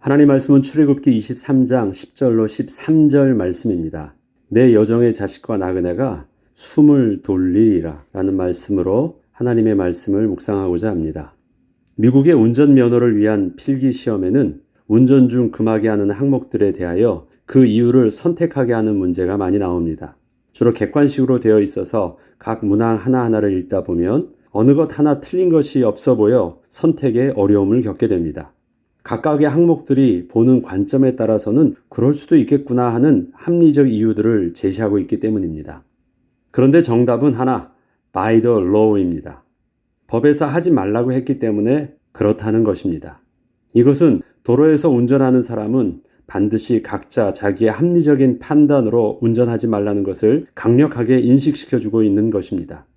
하나님 말씀은 출애굽기 23장 10절로 13절 말씀입니다. 내 여종의 자식과 나그네가 숨을 돌리리라 라는 말씀으로 하나님의 말씀을 묵상하고자 합니다. 미국의 운전면허를 위한 필기시험에는 운전 중 금하게 하는 항목들에 대하여 그 이유를 선택하게 하는 문제가 많이 나옵니다. 주로 객관식으로 되어 있어서 각 문항 하나하나를 읽다 보면 어느 것 하나 틀린 것이 없어 보여 선택에 어려움을 겪게 됩니다. 각각의 항목들이 보는 관점에 따라서는 그럴 수도 있겠구나 하는 합리적 이유들을 제시하고 있기 때문입니다. 그런데 정답은 하나, by the law입니다. 법에서 하지 말라고 했기 때문에 그렇다는 것입니다. 이것은 도로에서 운전하는 사람은 반드시 각자 자기의 합리적인 판단으로 운전하지 말라는 것을 강력하게 인식시켜주고 있는 것입니다.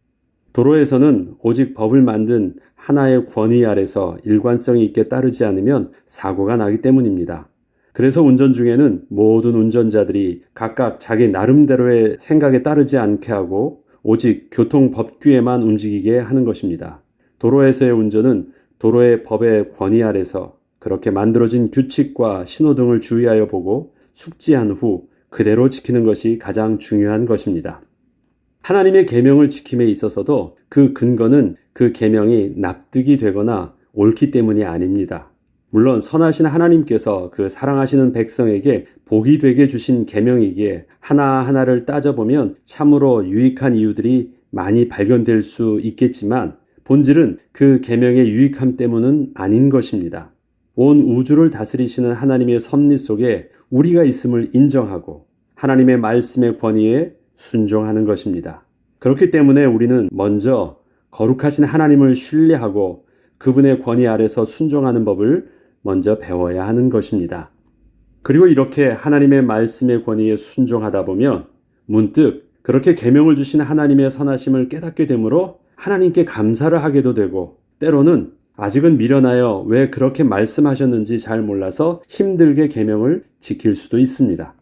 도로에서는 오직 법을 만든 하나의 권위 아래서 일관성이 있게 따르지 않으면 사고가 나기 때문입니다. 그래서 운전 중에는 모든 운전자들이 각각 자기 나름대로의 생각에 따르지 않게 하고 오직 교통법규에만 움직이게 하는 것입니다. 도로에서의 운전은 도로의 법의 권위 아래서 그렇게 만들어진 규칙과 신호등을 주의하여 보고 숙지한 후 그대로 지키는 것이 가장 중요한 것입니다. 하나님의 계명을 지킴에 있어서도 그 근거는 그 계명이 납득이 되거나 옳기 때문이 아닙니다. 물론 선하신 하나님께서 그 사랑하시는 백성에게 복이 되게 주신 계명이기에 하나하나를 따져보면 참으로 유익한 이유들이 많이 발견될 수 있겠지만 본질은 그 계명의 유익함 때문은 아닌 것입니다. 온 우주를 다스리시는 하나님의 섭리 속에 우리가 있음을 인정하고 하나님의 말씀의 권위에 순종하는 것입니다. 그렇기 때문에 우리는 먼저 거룩하신 하나님을 신뢰하고 그분의 권위 아래서 순종하는 법을 먼저 배워야 하는 것입니다. 그리고 이렇게 하나님의 말씀의 권위에 순종하다 보면 문득 그렇게 계명을 주신 하나님의 선하심을 깨닫게 되므로 하나님께 감사를 하게도 되고 때로는 아직은 미련하여 왜 그렇게 말씀하셨는지 잘 몰라서 힘들게 계명을 지킬 수도 있습니다.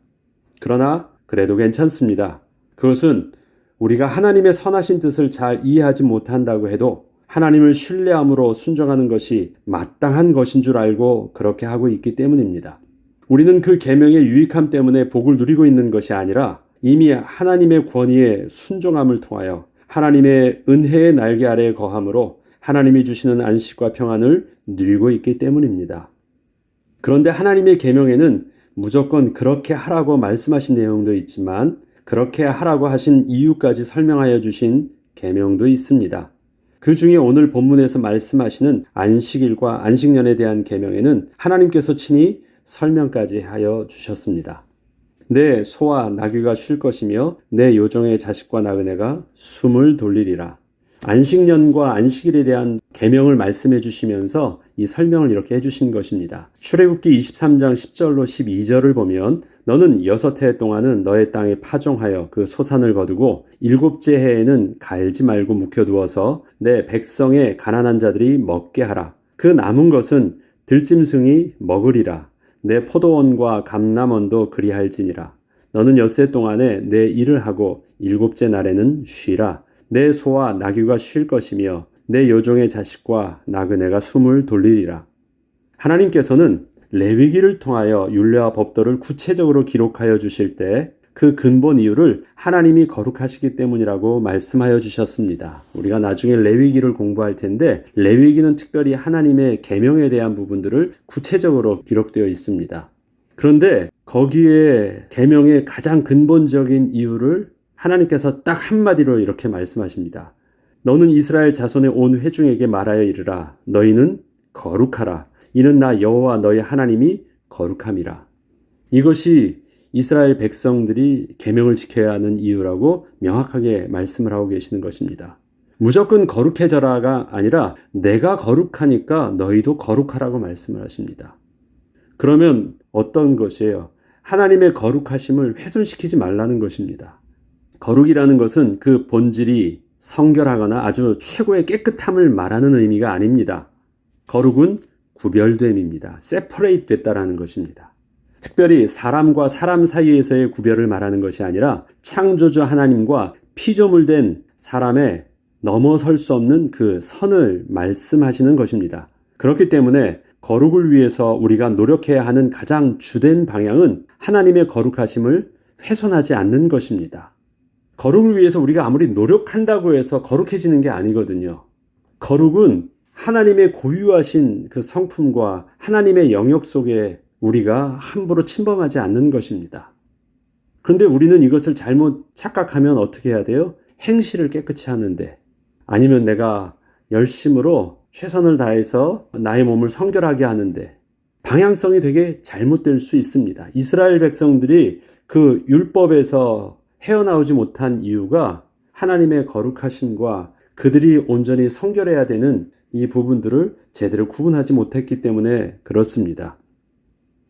그러나 그래도 괜찮습니다. 그것은 우리가 하나님의 선하신 뜻을 잘 이해하지 못한다고 해도 하나님을 신뢰함으로 순종하는 것이 마땅한 것인 줄 알고 그렇게 하고 있기 때문입니다. 우리는 그 계명의 유익함 때문에 복을 누리고 있는 것이 아니라 이미 하나님의 권위에 순종함을 통하여 하나님의 은혜의 날개 아래에 거함으로 하나님이 주시는 안식과 평안을 누리고 있기 때문입니다. 그런데 하나님의 계명에는 무조건 그렇게 하라고 말씀하신 내용도 있지만 그렇게 하라고 하신 이유까지 설명하여 주신 계명도 있습니다. 그 중에 오늘 본문에서 말씀하시는 안식일과 안식년에 대한 계명에는 하나님께서 친히 설명까지 하여 주셨습니다. 내 소와 나귀가 쉴 것이며 내 요종의 자식과 나그네가 숨을 돌리리라. 안식년과 안식일에 대한 계명을 말씀해 주시면서 이 설명을 이렇게 해주신 것입니다. 출애굽기 23장 10절로 12절을 보면 너는 6해 동안은 너의 땅에 파종하여 그 소산을 거두고 7째 해에는 갈지 말고 묵혀두어서 내 백성의 가난한 자들이 먹게 하라. 그 남은 것은 들짐승이 먹으리라. 내 포도원과 감람원도 그리할지니라. 너는 6해 동안에 내 일을 하고 7째 날에는 쉬라. 내 소와 나귀가 쉴 것이며 내 여종의 자식과 나그네가 숨을 돌리리라. 하나님께서는 레위기를 통하여 율례와 법도를 구체적으로 기록하여 주실 때 그 근본 이유를 하나님이 거룩하시기 때문이라고 말씀하여 주셨습니다. 우리가 나중에 레위기를 공부할 텐데 레위기는 특별히 하나님의 계명에 대한 부분들을 구체적으로 기록되어 있습니다. 그런데 거기에 계명의 가장 근본적인 이유를 하나님께서 딱 한마디로 이렇게 말씀하십니다. 너는 이스라엘 자손의 온 회중에게 말하여 이르라. 너희는 거룩하라. 이는 나 여호와 너희 하나님이 거룩함이라. 이것이 이스라엘 백성들이 계명을 지켜야 하는 이유라고 명확하게 말씀을 하고 계시는 것입니다. 무조건 거룩해져라가 아니라 내가 거룩하니까 너희도 거룩하라고 말씀을 하십니다. 그러면 어떤 것이에요? 하나님의 거룩하심을 훼손시키지 말라는 것입니다. 거룩이라는 것은 그 본질이 성결하거나 아주 최고의 깨끗함을 말하는 의미가 아닙니다. 거룩은 구별됨입니다. separate 됐다라는 것입니다. 특별히 사람과 사람 사이에서의 구별을 말하는 것이 아니라 창조주 하나님과 피조물된 사람의 넘어설 수 없는 그 선을 말씀하시는 것입니다. 그렇기 때문에 거룩을 위해서 우리가 노력해야 하는 가장 주된 방향은 하나님의 거룩하심을 훼손하지 않는 것입니다. 거룩을 위해서 우리가 아무리 노력한다고 해서 거룩해지는 게 아니거든요. 거룩은 하나님의 고유하신 그 성품과 하나님의 영역 속에 우리가 함부로 침범하지 않는 것입니다. 그런데 우리는 이것을 잘못 착각하면 어떻게 해야 돼요? 행실을 깨끗이 하는데, 아니면 내가 열심으로 최선을 다해서 나의 몸을 성결하게 하는데, 방향성이 되게 잘못될 수 있습니다. 이스라엘 백성들이 그 율법에서 헤어나오지 못한 이유가 하나님의 거룩하심과 그들이 온전히 성결해야 되는 이 부분들을 제대로 구분하지 못했기 때문에 그렇습니다.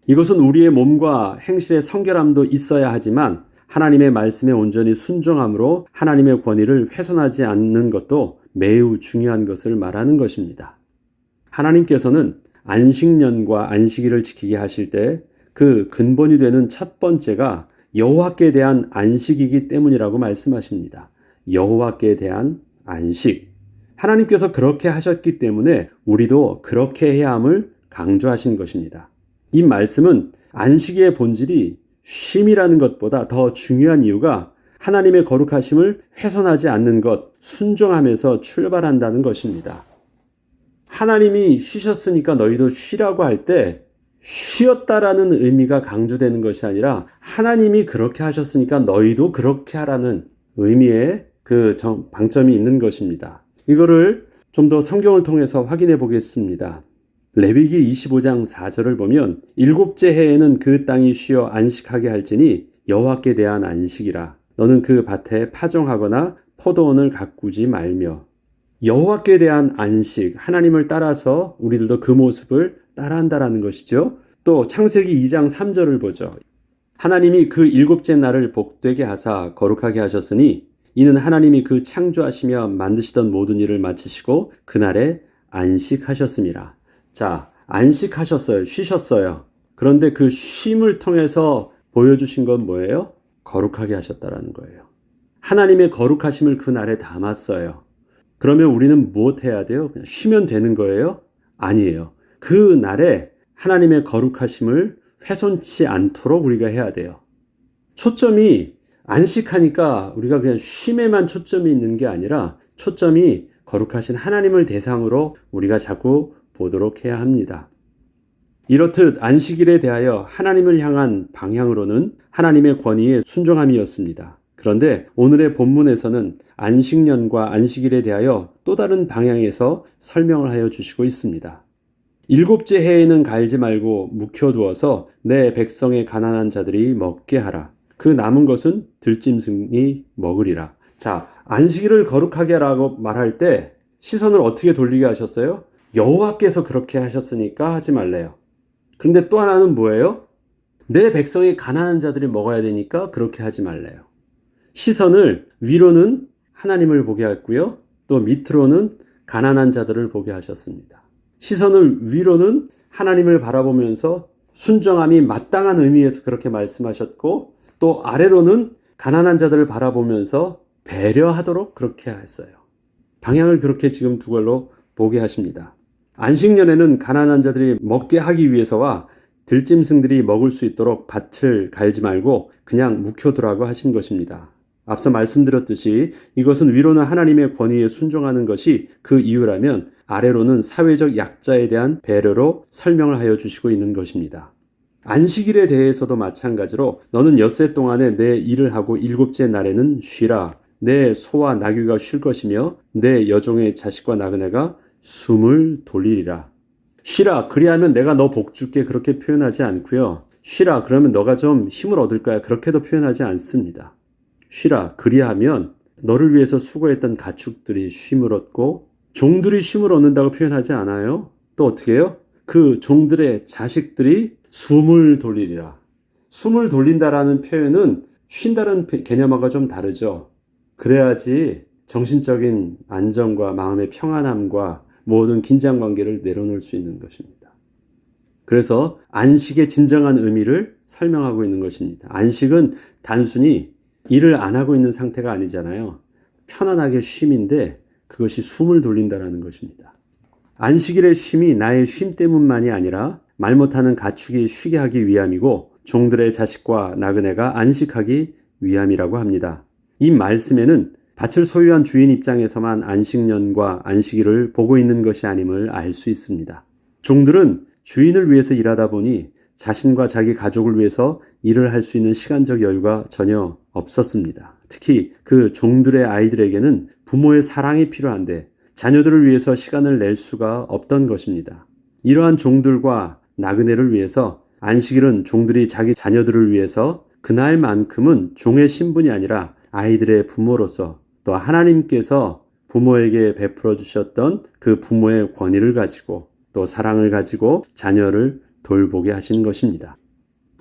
이것은 우리의 몸과 행실의 성결함도 있어야 하지만 하나님의 말씀에 온전히 순종함으로 하나님의 권위를 훼손하지 않는 것도 매우 중요한 것을 말하는 것입니다. 하나님께서는 안식년과 안식일을 지키게 하실 때 그 근본이 되는 첫 번째가 여호와께 대한 안식이기 때문이라고 말씀하십니다. 여호와께 대한 안식. 하나님께서 그렇게 하셨기 때문에 우리도 그렇게 해야 함을 강조하신 것입니다. 이 말씀은 안식의 본질이 쉼이라는 것보다 더 중요한 이유가 하나님의 거룩하심을 훼손하지 않는 것, 순종함에서 출발한다는 것입니다. 하나님이 쉬셨으니까 너희도 쉬라고 할 때 쉬었다라는 의미가 강조되는 것이 아니라 하나님이 그렇게 하셨으니까 너희도 그렇게 하라는 의미의 그 방점이 있는 것입니다. 이거를 좀 더 성경을 통해서 확인해 보겠습니다. 레위기 25장 4절을 보면 일곱째 해에는 그 땅이 쉬어 안식하게 할지니 여호와께 대한 안식이라. 너는 그 밭에 파종하거나 포도원을 가꾸지 말며. 여호와께 대한 안식, 하나님을 따라서 우리들도 그 모습을 따라한다라는 것이죠. 또 창세기 2장 3절을 보죠. 하나님이 그 일곱째 날을 복되게 하사 거룩하게 하셨으니 이는 하나님이 그 창조하시며 만드시던 모든 일을 마치시고 그날에 안식하셨습니다. 자, 안식하셨어요. 쉬셨어요. 그런데 그 쉼을 통해서 보여주신 건 뭐예요? 거룩하게 하셨다라는 거예요. 하나님의 거룩하심을 그날에 담았어요. 그러면 우리는 무엇해야 돼요? 그냥 쉬면 되는 거예요? 아니에요. 그 날에 하나님의 거룩하심을 훼손치 않도록 우리가 해야 돼요. 초점이 안식하니까 우리가 그냥 쉼에만 초점이 있는 게 아니라 초점이 거룩하신 하나님을 대상으로 우리가 자꾸 보도록 해야 합니다. 이렇듯 안식일에 대하여 하나님을 향한 방향으로는 하나님의 권위에 순종함이었습니다. 그런데 오늘의 본문에서는 안식년과 안식일에 대하여 또 다른 방향에서 설명을 하여 주시고 있습니다. 일곱째 해에는 갈지 말고 묵혀두어서 내 백성의 가난한 자들이 먹게 하라. 그 남은 것은 들짐승이 먹으리라. 자, 안식일을 거룩하게 하라고 말할 때 시선을 어떻게 돌리게 하셨어요? 여호와께서 그렇게 하셨으니까 하지 말래요. 그런데 또 하나는 뭐예요? 내 백성의 가난한 자들이 먹어야 되니까 그렇게 하지 말래요. 시선을 위로는 하나님을 보게 했고요. 또 밑으로는 가난한 자들을 보게 하셨습니다. 시선을 위로는 하나님을 바라보면서 순정함이 마땅한 의미에서 그렇게 말씀하셨고, 또 아래로는 가난한 자들을 바라보면서 배려하도록 그렇게 했어요. 방향을 그렇게 지금 두 걸로 보게 하십니다. 안식년에는 가난한 자들이 먹게 하기 위해서와 들짐승들이 먹을 수 있도록 밭을 갈지 말고 그냥 묵혀두라고 하신 것입니다. 앞서 말씀드렸듯이 이것은 위로는 하나님의 권위에 순종하는 것이 그 이유라면 아래로는 사회적 약자에 대한 배려로 설명을 하여 주시고 있는 것입니다. 안식일에 대해서도 마찬가지로 너는 엿새 동안에 내 일을 하고 일곱째 날에는 쉬라. 내 소와 나귀가 쉴 것이며 내 여종의 자식과 나그네가 숨을 돌리리라. 쉬라. 그리하면 내가 너 복 줄게. 그렇게 표현하지 않고요. 쉬라. 그러면 너가 좀 힘을 얻을 거야. 그렇게도 표현하지 않습니다. 쉬라. 그리하면 너를 위해서 수고했던 가축들이 쉼을 얻고 종들이 쉼을 얻는다고 표현하지 않아요. 또 어떻게 해요? 그 종들의 자식들이 숨을 돌리리라. 숨을 돌린다라는 표현은 쉰다는 개념하고 좀 다르죠. 그래야지 정신적인 안정과 마음의 평안함과 모든 긴장 관계를 내려놓을 수 있는 것입니다. 그래서 안식의 진정한 의미를 설명하고 있는 것입니다. 안식은 단순히 일을 안 하고 있는 상태가 아니잖아요. 편안하게 쉼인데 그것이 숨을 돌린다라는 것입니다. 안식일의 쉼이 나의 쉼 때문만이 아니라 말 못하는 가축이 쉬게 하기 위함이고 종들의 자식과 나그네가 안식하기 위함이라고 합니다. 이 말씀에는 밭을 소유한 주인 입장에서만 안식년과 안식일을 보고 있는 것이 아님을 알 수 있습니다. 종들은 주인을 위해서 일하다 보니 자신과 자기 가족을 위해서 일을 할 수 있는 시간적 여유가 전혀 없었습니다. 특히 그 종들의 아이들에게는 부모의 사랑이 필요한데 자녀들을 위해서 시간을 낼 수가 없던 것입니다. 이러한 종들과 나그네를 위해서 안식일은 종들이 자기 자녀들을 위해서 그날만큼은 종의 신분이 아니라 아이들의 부모로서 또 하나님께서 부모에게 베풀어 주셨던 그 부모의 권위를 가지고 또 사랑을 가지고 자녀를 돌보게 하신 것입니다.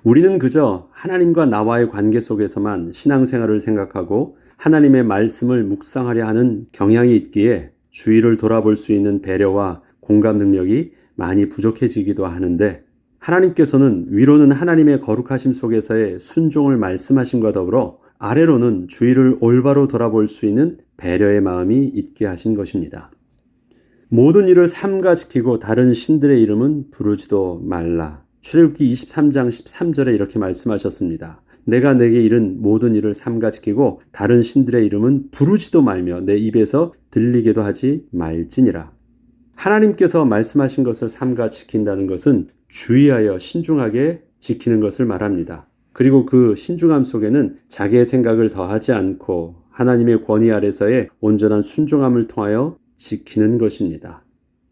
우리는 그저 하나님과 나와의 관계 속에서만 신앙생활을 생각하고 하나님의 말씀을 묵상하려 하는 경향이 있기에 주위를 돌아볼 수 있는 배려와 공감 능력이 많이 부족해지기도 하는데 하나님께서는 위로는 하나님의 거룩하심 속에서의 순종을 말씀하심과 더불어 아래로는 주위를 올바로 돌아볼 수 있는 배려의 마음이 있게 하신 것입니다. 모든 일을 삼가 지키고 다른 신들의 이름은 부르지도 말라. 출애굽기 23장 13절에 이렇게 말씀하셨습니다. 내가 내게 이른 모든 일을 삼가 지키고 다른 신들의 이름은 부르지도 말며 내 입에서 들리게도 하지 말지니라. 하나님께서 말씀하신 것을 삼가 지킨다는 것은 주의하여 신중하게 지키는 것을 말합니다. 그리고 그 신중함 속에는 자기의 생각을 더하지 않고 하나님의 권위 아래서의 온전한 순종함을 통하여 지키는 것입니다.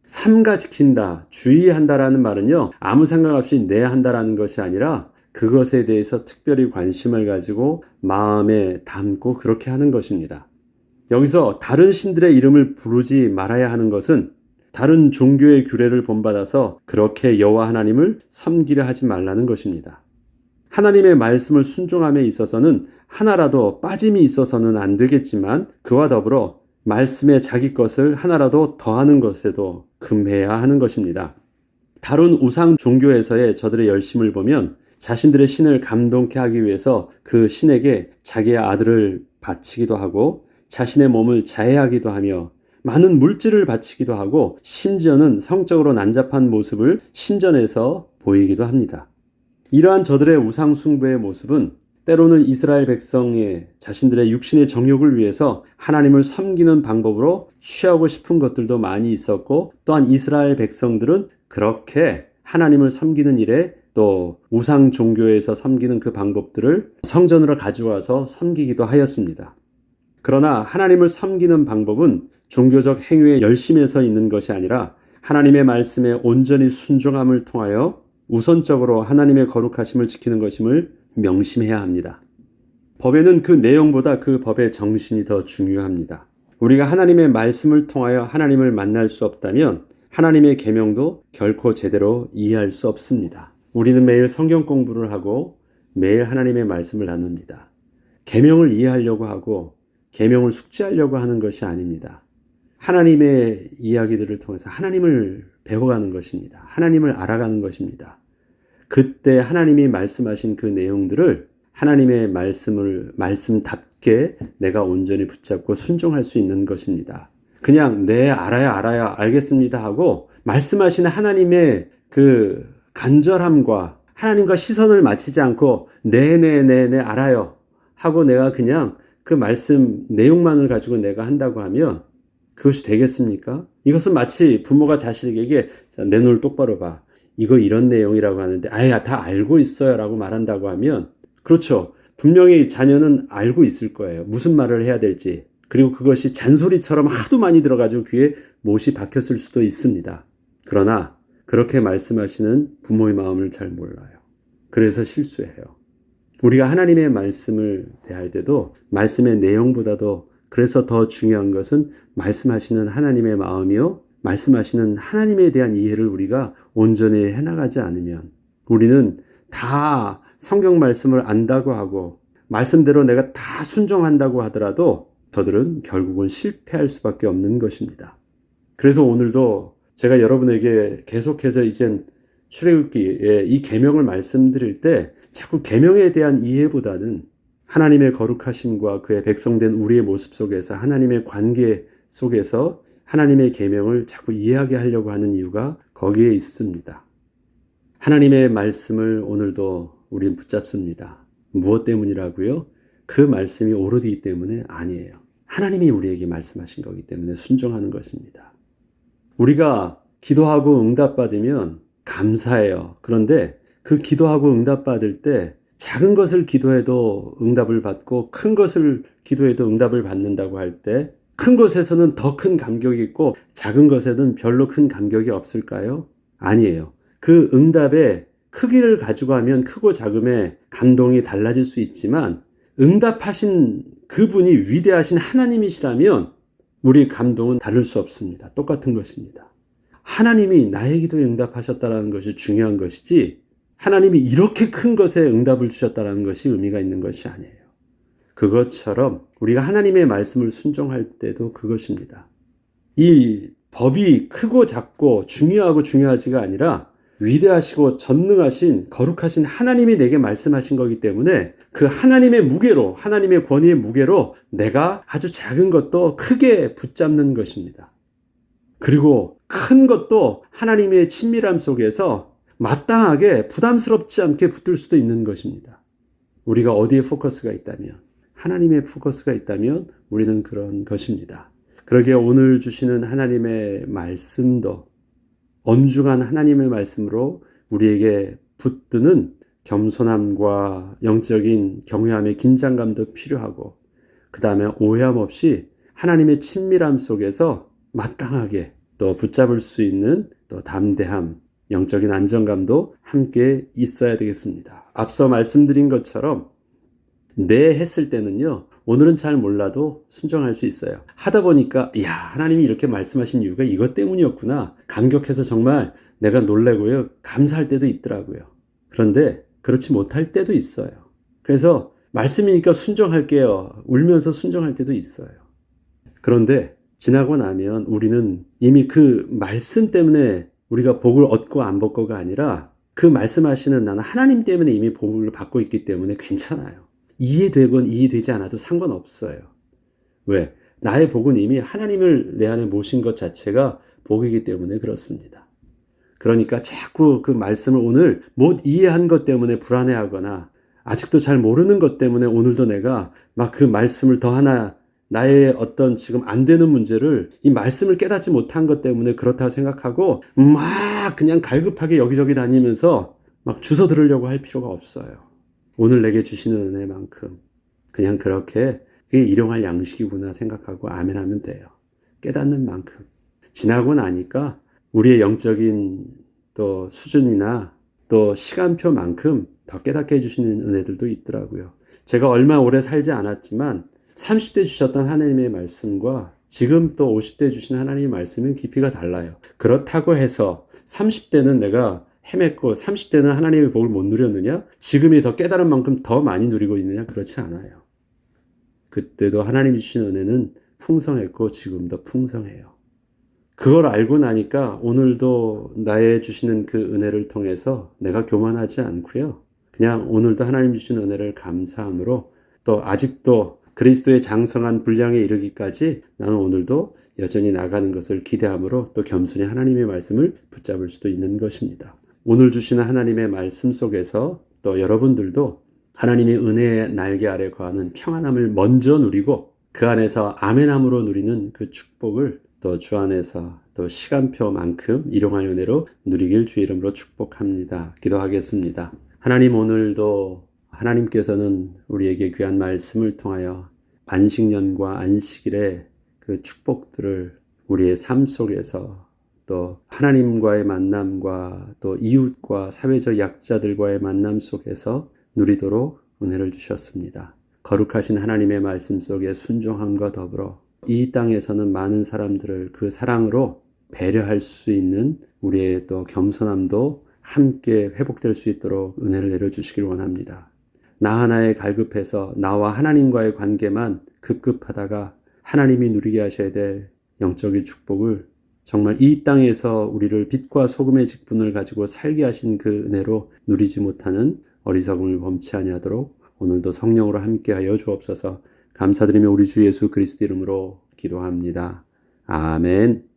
삼가 지킨다, 주의한다라는 말은요, 아무 생각 없이 내야 한다라는 것이 아니라 그것에 대해서 특별히 관심을 가지고 마음에 담고 그렇게 하는 것입니다. 여기서 다른 신들의 이름을 부르지 말아야 하는 것은 다른 종교의 규례를 본받아서 그렇게 여호와 하나님을 섬기려 하지 말라는 것입니다. 하나님의 말씀을 순종함에 있어서는 하나라도 빠짐이 있어서는 안 되겠지만 그와 더불어 말씀에 자기 것을 하나라도 더하는 것에도 금해야 하는 것입니다. 다른 우상 종교에서의 저들의 열심을 보면 자신들의 신을 감동케 하기 위해서 그 신에게 자기의 아들을 바치기도 하고 자신의 몸을 자해하기도 하며 많은 물질을 바치기도 하고 심지어는 성적으로 난잡한 모습을 신전에서 보이기도 합니다. 이러한 저들의 우상 숭배의 모습은 때로는 이스라엘 백성의 자신들의 육신의 정욕을 위해서 하나님을 섬기는 방법으로 취하고 싶은 것들도 많이 있었고 또한 이스라엘 백성들은 그렇게 하나님을 섬기는 일에 또 우상 종교에서 섬기는 그 방법들을 성전으로 가져와서 섬기기도 하였습니다. 그러나 하나님을 섬기는 방법은 종교적 행위에 열심에서 있는 것이 아니라 하나님의 말씀에 온전히 순종함을 통하여 우선적으로 하나님의 거룩하심을 지키는 것임을 명심해야 합니다. 법에는 그 내용보다 그 법의 정신이 더 중요합니다. 우리가 하나님의 말씀을 통하여 하나님을 만날 수 없다면 하나님의 계명도 결코 제대로 이해할 수 없습니다. 우리는 매일 성경 공부를 하고 매일 하나님의 말씀을 나눕니다. 계명을 이해하려고 하고 계명을 숙지하려고 하는 것이 아닙니다. 하나님의 이야기들을 통해서 하나님을 배워가는 것입니다. 하나님을 알아가는 것입니다. 그때 하나님이 말씀하신 그 내용들을 하나님의 말씀답게 내가 온전히 붙잡고 순종할 수 있는 것입니다. 그냥 네, 알아야 알겠습니다 하고 말씀하신 하나님의 그 간절함과 하나님과 시선을 맞추지 않고 네, 알아요 하고 내가 그냥 그 말씀 내용만을 가지고 내가 한다고 하면 그것이 되겠습니까? 이것은 마치 부모가 자식에게 내 눈을 똑바로 봐. 이거 이런 내용이라고 하는데 아야 다 알고 있어요 라고 말한다고 하면 그렇죠. 분명히 자녀는 알고 있을 거예요. 무슨 말을 해야 될지. 그리고 그것이 잔소리처럼 하도 많이 들어가지고 귀에 못이 박혔을 수도 있습니다. 그러나 그렇게 말씀하시는 부모의 마음을 잘 몰라요. 그래서 실수해요. 우리가 하나님의 말씀을 대할 때도 말씀의 내용보다도 그래서 더 중요한 것은 말씀하시는 하나님의 마음이요. 말씀하시는 하나님에 대한 이해를 우리가 온전히 해나가지 않으면 우리는 다 성경 말씀을 안다고 하고 말씀대로 내가 다 순종한다고 하더라도 저들은 결국은 실패할 수밖에 없는 것입니다. 그래서 오늘도 제가 여러분에게 계속해서 이젠 출애굽기에 이 계명을 말씀드릴 때 자꾸 계명에 대한 이해보다는 하나님의 거룩하심과 그의 백성된 우리의 모습 속에서 하나님의 관계 속에서 하나님의 계명을 자꾸 이해하게 하려고 하는 이유가 거기에 있습니다. 하나님의 말씀을 오늘도 우린 붙잡습니다. 무엇 때문이라고요? 그 말씀이 옳으기 때문에 아니에요. 하나님이 우리에게 말씀하신 거기 때문에 순종하는 것입니다. 우리가 기도하고 응답받으면 감사해요. 그런데 그 기도하고 응답받을 때 작은 것을 기도해도 응답을 받고 큰 것을 기도해도 응답을 받는다고 할 때 큰 것에서는 더 큰 감격이 있고 작은 것에는 별로 큰 감격이 없을까요? 아니에요. 그 응답의 크기를 가지고 하면 크고 작음의 감동이 달라질 수 있지만 응답하신 그분이 위대하신 하나님이시라면 우리 감동은 다를 수 없습니다. 똑같은 것입니다. 하나님이 나의 기도에 응답하셨다는 것이 중요한 것이지 하나님이 이렇게 큰 것에 응답을 주셨다는 것이 의미가 있는 것이 아니에요. 그것처럼 우리가 하나님의 말씀을 순종할 때도 그것입니다. 이 법이 크고 작고 중요하고 중요하지가 아니라 위대하시고 전능하신 거룩하신 하나님이 내게 말씀하신 거기 때문에 그 하나님의 무게로, 하나님의 권위의 무게로 내가 아주 작은 것도 크게 붙잡는 것입니다. 그리고 큰 것도 하나님의 친밀함 속에서 마땅하게 부담스럽지 않게 붙들 수도 있는 것입니다. 우리가 어디에 포커스가 있다면, 하나님의 포커스가 있다면 우리는 그런 것입니다. 그러기에 오늘 주시는 하나님의 말씀도 엄중한 하나님의 말씀으로 우리에게 붙드는 겸손함과 영적인 경외함의 긴장감도 필요하고 그 다음에 오해함 없이 하나님의 친밀함 속에서 마땅하게 또 붙잡을 수 있는 또 담대함, 영적인 안정감도 함께 있어야 되겠습니다. 앞서 말씀드린 것처럼 네 했을 때는요, 오늘은 잘 몰라도 순종할 수 있어요. 하다 보니까 야, 하나님이 이렇게 말씀하신 이유가 이것 때문이었구나. 감격해서 정말 내가 놀라고요. 감사할 때도 있더라고요. 그런데 그렇지 못할 때도 있어요. 그래서 말씀이니까 순종할게요. 울면서 순종할 때도 있어요. 그런데 지나고 나면 우리는 이미 그 말씀 때문에 우리가 복을 얻고 안 받고가 아니라 그 말씀하시는 나는 하나님 때문에 이미 복을 받고 있기 때문에 괜찮아요. 이해되건 이해되지 않아도 상관없어요. 왜? 나의 복은 이미 하나님을 내 안에 모신 것 자체가 복이기 때문에 그렇습니다. 그러니까 자꾸 그 말씀을 오늘 못 이해한 것 때문에 불안해하거나 아직도 잘 모르는 것 때문에 오늘도 내가 막 그 말씀을 더 하나 나의 어떤 지금 안 되는 문제를 이 말씀을 깨닫지 못한 것 때문에 그렇다고 생각하고 막 그냥 갈급하게 여기저기 다니면서 막 주워 들으려고 할 필요가 없어요. 오늘 내게 주시는 은혜만큼 그냥 그렇게 그게 일용할 양식이구나 생각하고 아멘하면 돼요. 깨닫는 만큼. 지나고 나니까 우리의 영적인 또 수준이나 또 시간표만큼 더 깨닫게 해주시는 은혜들도 있더라고요. 제가 얼마 오래 살지 않았지만 30대 주셨던 하나님의 말씀과 지금 또 50대 주신 하나님의 말씀은 깊이가 달라요. 그렇다고 해서 30대는 내가 헤맸고 30대는 하나님의 복을 못 누렸느냐? 지금이 더 깨달은 만큼 더 많이 누리고 있느냐? 그렇지 않아요. 그때도 하나님이 주신 은혜는 풍성했고 지금도 풍성해요. 그걸 알고 나니까 오늘도 나의 주시는 그 은혜를 통해서 내가 교만하지 않고요. 그냥 오늘도 하나님 주신 은혜를 감사함으로 또 아직도 그리스도의 장성한 분량에 이르기까지 나는 오늘도 여전히 나가는 것을 기대함으로 또 겸손히 하나님의 말씀을 붙잡을 수도 있는 것입니다. 오늘 주시는 하나님의 말씀 속에서 또 여러분들도 하나님의 은혜의 날개 아래 거하는 평안함을 먼저 누리고 그 안에서 아멘함으로 누리는 그 축복을 또 주 안에서 또 시간표만큼 일용할 은혜로 누리길 주의 이름으로 축복합니다. 기도하겠습니다. 하나님, 오늘도 하나님께서는 우리에게 귀한 말씀을 통하여 안식년과 안식일의 그 축복들을 우리의 삶 속에서 또 하나님과의 만남과 또 이웃과 사회적 약자들과의 만남 속에서 누리도록 은혜를 주셨습니다. 거룩하신 하나님의 말씀 속에 순종함과 더불어 이 땅에서는 많은 사람들을 그 사랑으로 배려할 수 있는 우리의 또 겸손함도 함께 회복될 수 있도록 은혜를 내려주시길 원합니다. 나 하나에 갈급해서 나와 하나님과의 관계만 급급하다가 하나님이 누리게 하셔야 될 영적인 축복을 정말 이 땅에서 우리를 빛과 소금의 직분을 가지고 살게 하신 그 은혜로 누리지 못하는 어리석음을 범치 아니하도록 오늘도 성령으로 함께하여 주옵소서. 감사드리며 우리 주 예수 그리스도 이름으로 기도합니다. 아멘.